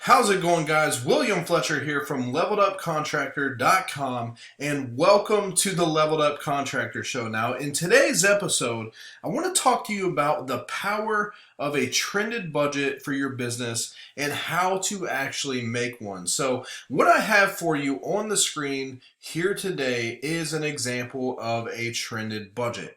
How's it going, guys? William Fletcher here from leveledupcontractor.com, and welcome to the Leveled Up Contractor Show. Now, in today's episode, I want to talk to you about the power of a trended budget for your business and how to actually make one. So, what I have for you on the screen here today is an example of a trended budget.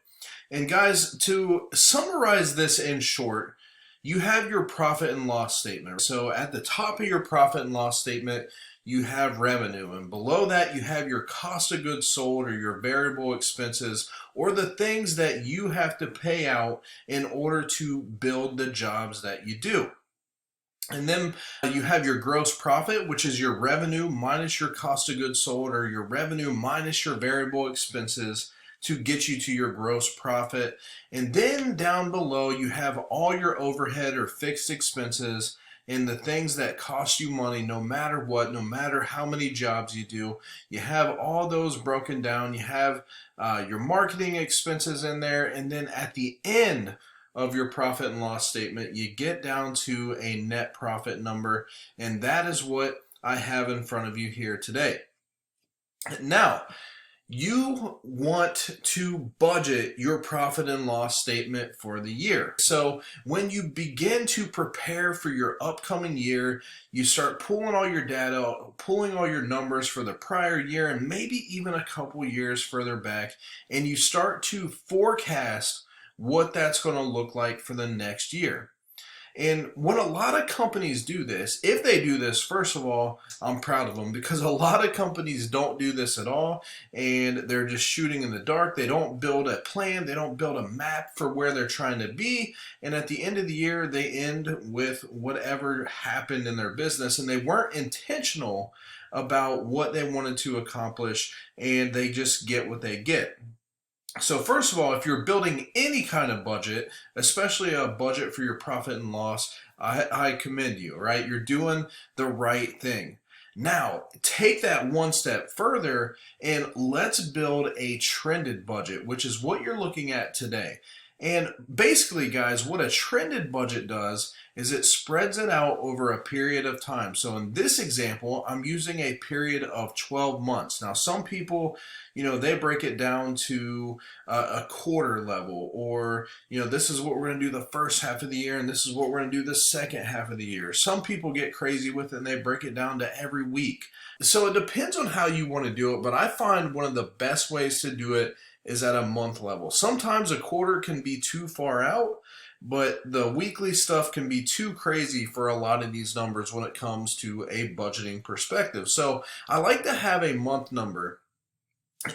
And guys, to summarize this in short, you have your profit and loss statement. So at the top of your profit and loss statement, you have revenue, and below that you have your cost of goods sold or your variable expenses, or the things that you have to pay out in order to build the jobs that you do. And then you have your gross profit, which is your revenue minus your cost of goods sold, or your revenue minus your variable expenses, to get you to your gross profit. And then down below you have all your overhead or fixed expenses and the things that cost you money no matter what, no matter how many jobs you do. You have all those broken down. You have your marketing expenses in there, and then at the end of your profit and loss statement you get down to a net profit number, and that is what I have in front of you here today. Now, you want to budget your profit and loss statement for the year. So when you begin to prepare for your upcoming year, you start pulling all your data, pulling all your numbers for the prior year and maybe even a couple years further back, and you start to forecast what that's going to look like for the next year. And when a lot of companies do this, if they do this, first of all, I'm proud of them, because a lot of companies don't do this at all, and they're just shooting in the dark. They don't build a plan. They don't build a map for where they're trying to be. And at the end of the year, they end with whatever happened in their business, and they weren't intentional about what they wanted to accomplish, and they just get what they get. So first of all, if you're building any kind of budget, especially a budget for your profit and loss, I commend you, right? You're doing the right thing. Now, take that one step further and let's build a trended budget, which is what you're looking at today. And basically, guys, what a trended budget does is it spreads it out over a period of time. So in this example, I'm using a period of 12 months. Now, some people, they break it down to a quarter level, or, this is what we're going to do the first half of the year, and this is what we're going to do the second half of the year. Some people get crazy with it, and they break it down to every week. So it depends on how you want to do it, but I find one of the best ways to do it is at a month level. Sometimes a quarter can be too far out, but the weekly stuff can be too crazy for a lot of these numbers when it comes to a budgeting perspective. So I like to have a month number.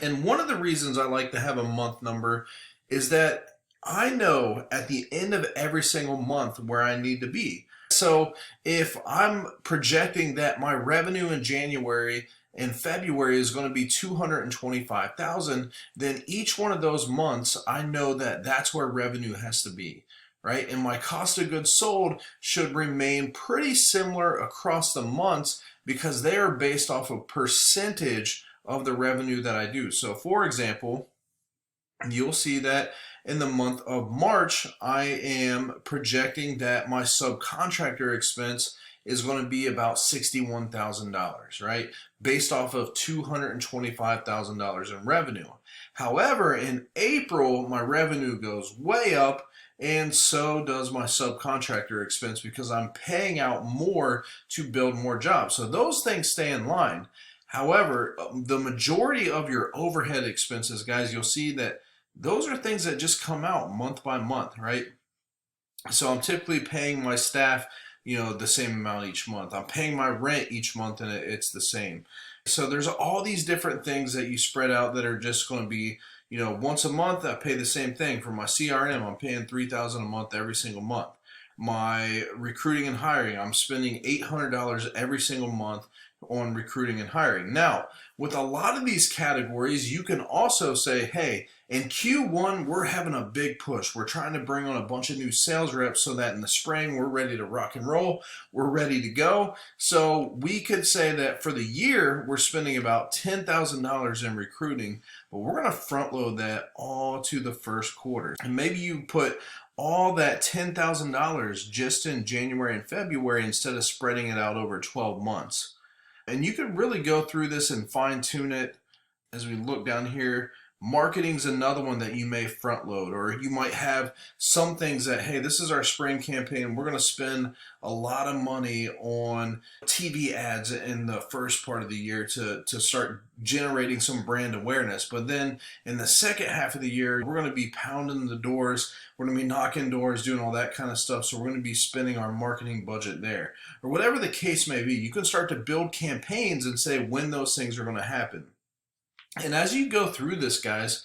And one of the reasons I like to have a month number is that I know at the end of every single month where I need to be. So if I'm projecting that my revenue in January and February is going to be $225,000, then each one of those months I know that that's where revenue has to be, right? And my cost of goods sold should remain pretty similar across the months because they are based off a percentage of the revenue that I do. So for example, you'll see that in the month of March, I am projecting that my subcontractor expense is going to be about $61,000, right? Based off of $225,000 in revenue. However, in April, my revenue goes way up, and so does my subcontractor expense because I'm paying out more to build more jobs. So those things stay in line. However, the majority of your overhead expenses, guys, you'll see that those are things that just come out month by month, right? So I'm typically paying my staff the same amount each month. I'm paying my rent each month, and it's the same. So there's all these different things that you spread out that are just going to be, once a month I pay the same thing. For my CRM, I'm paying $3,000 a month every single month. My recruiting and hiring, I'm spending $800 every single month on recruiting and hiring. Now, with a lot of these categories, you can also say, hey, in Q1, we're having a big push. We're trying to bring on a bunch of new sales reps so that in the spring, we're ready to rock and roll. We're ready to go. So we could say that for the year, we're spending about $10,000 in recruiting, but we're going to front load that all to the first quarter. And maybe you put all that $10,000 just in January and February instead of spreading it out over 12 months. And you could really go through this and fine tune it as we look down here. Marketing's another one that you may front load, or you might have some things that, hey, this is our spring campaign. We're going to spend a lot of money on TV ads in the first part of the year to start generating some brand awareness. But then in the second half of the year, we're going to be pounding the doors. We're going to be knocking doors, doing all that kind of stuff. So we're going to be spending our marketing budget there, or whatever the case may be. You can start to build campaigns and say when those things are going to happen. And as you go through this, guys,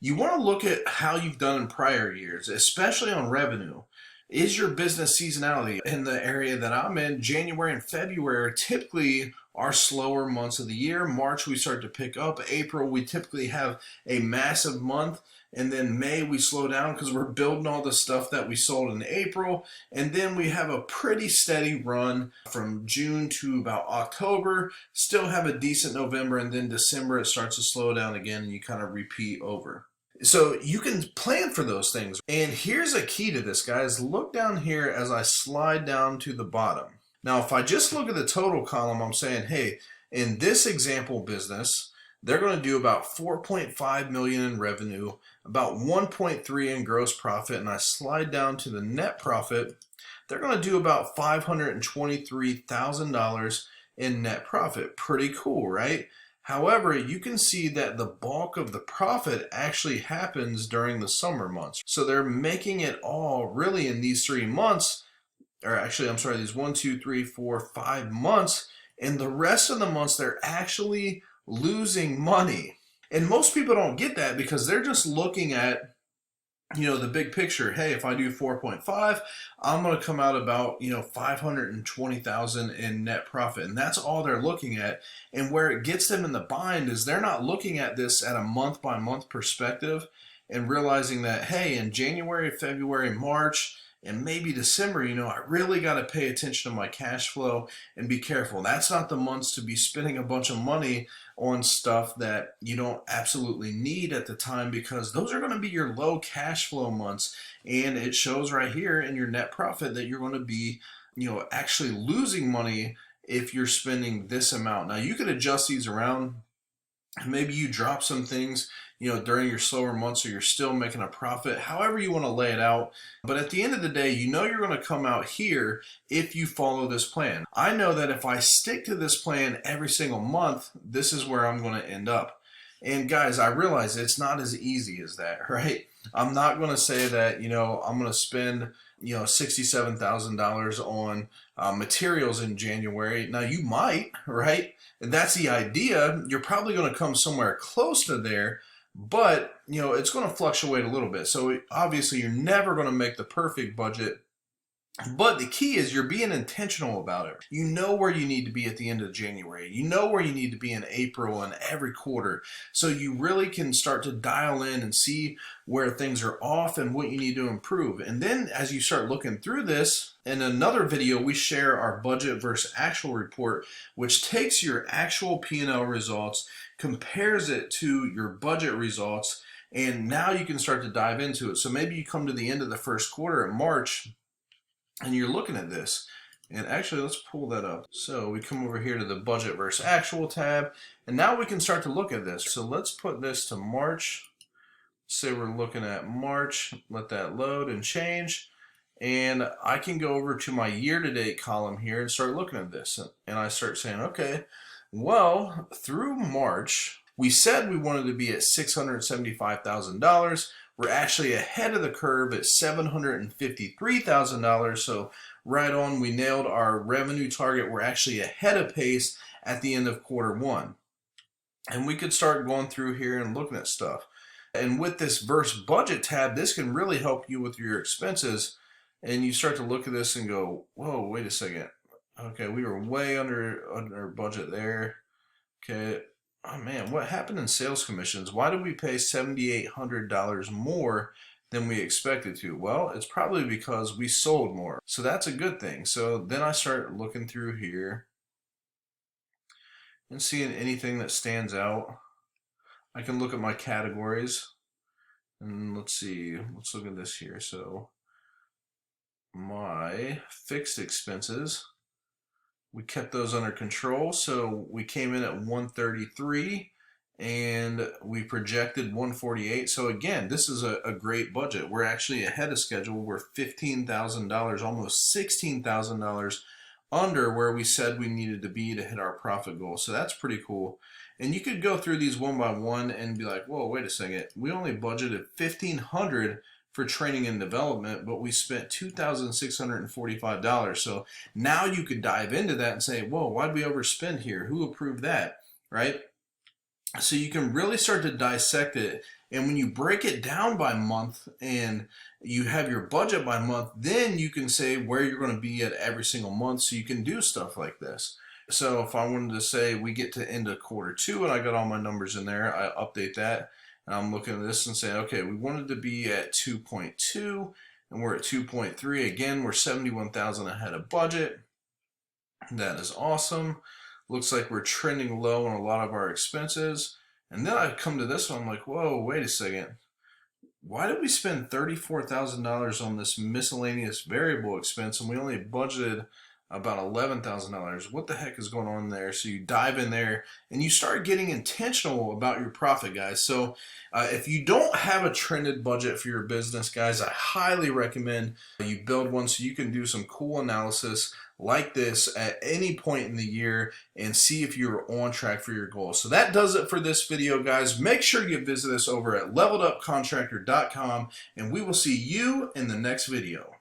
you want to look at how you've done in prior years, especially on revenue. Is your business seasonality? In the area that I'm in, January and February are typically our slower months of the year. March, we start to pick up. April, we typically have a massive month. And then May, we slow down because we're building all the stuff that we sold in April. And then we have a pretty steady run from June to about October. Still have a decent November. And then December, it starts to slow down again and you kind of repeat over. So you can plan for those things. And here's a key to this, guys. Look down here as I slide down to the bottom. Now, if I just look at the total column, I'm saying, hey, in this example business, they're going to do about 4.5 million in revenue, about 1.3 in gross profit, and I slide down to the net profit. They're going to do about $523,000 in net profit. Pretty cool, right? However, you can see that the bulk of the profit actually happens during the summer months. So they're making it all really in these 3 months, or actually, I'm sorry, these 1, 2, 3, 4, 5 months, and the rest of the months they're actually losing money. And most people don't get that because they're just looking at, the big picture. Hey, if I do 4.5, I'm going to come out about, 520,000 in net profit. And that's all they're looking at. And where it gets them in the bind is they're not looking at this at a month by month perspective and realizing that, hey, in January, February, March, and maybe December, I really got to pay attention to my cash flow and be careful. That's not the months to be spending a bunch of money on stuff that you don't absolutely need at the time, because those are going to be your low cash flow months. And it shows right here in your net profit that you're going to be, actually losing money if you're spending this amount. Now, you could adjust these around. Maybe you drop some things, during your slower months, so you're still making a profit, however you want to lay it out. But at the end of the day, you're going to come out here if you follow this plan. I know that if I stick to this plan every single month, this is where I'm going to end up. And guys, I realize it's not as easy as that, right? I'm not going to say that, I'm going to spend, $67,000 on materials in January. Now you might, right? And that's the idea. You're probably going to come somewhere close to there, but it's going to fluctuate a little bit. So obviously you're never going to make the perfect budget. But the key is you're being intentional about it. You know where you need to be at the end of January. You know where you need to be in April and every quarter. So you really can start to dial in and see where things are off and what you need to improve. And then as you start looking through this, in another video, we share our budget versus actual report, which takes your actual P&L results, compares it to your budget results, and now you can start to dive into it. So maybe you come to the end of the first quarter in March, and you're looking at this, and actually let's pull that up. So we come over here to the budget versus actual tab, and now we can start to look at this. So let's put this to March. Say we're looking at March, let that load and change, and I can go over to my year-to-date column here and start looking at this, and I start saying, okay, well, through March, we said we wanted to be at $675,000. We're actually ahead of the curve at $753,000. So right on, we nailed our revenue target. We're actually ahead of pace at the end of quarter one. And we could start going through here and looking at stuff. And with this versus budget tab, this can really help you with your expenses. And you start to look at this and go, whoa, wait a second. Okay, we were way under budget there. Okay. Oh man, what happened in sales commissions? Why did we pay $7,800 more than we expected to? Well, it's probably because we sold more. So that's a good thing. So then I start looking through here and seeing anything that stands out. I can look at my categories and let's see, let's look at this here. So my fixed expenses. We kept those under control, so we came in at 133 and we projected 148. So again, this is a great budget. We're actually ahead of schedule. We're $15,000, almost $16,000 under where we said we needed to be to hit our profit goal. So that's pretty cool. And you could go through these one by one and be like, whoa, wait a second. We only budgeted $1,500 for training and development, but we spent $2,645. So now you could dive into that and say, whoa, why'd we overspend here? Who approved that, right? So you can really start to dissect it. And when you break it down by month and you have your budget by month, then you can say where you're going to be at every single month, so you can do stuff like this. So if I wanted to say we get to end of Q2 and I got all my numbers in there, I update that. And I'm looking at this and saying, okay, we wanted to be at 2.2 and we're at 2.3. Again, we're 71,000 ahead of budget. That is awesome. Looks like we're trending low on a lot of our expenses. And then I come to this one, I'm like, whoa, wait a second. Why did we spend $34,000 on this miscellaneous variable expense and we only budgeted about $11,000? What the heck is going on there? So you dive in there and you start getting intentional about your profit, guys. So if you don't have a trended budget for your business, guys, I highly recommend you build one so you can do some cool analysis like this at any point in the year and see if you're on track for your goals. So that does it for this video, guys. Make sure you visit us over at leveledupcontractor.com and we will see you in the next video.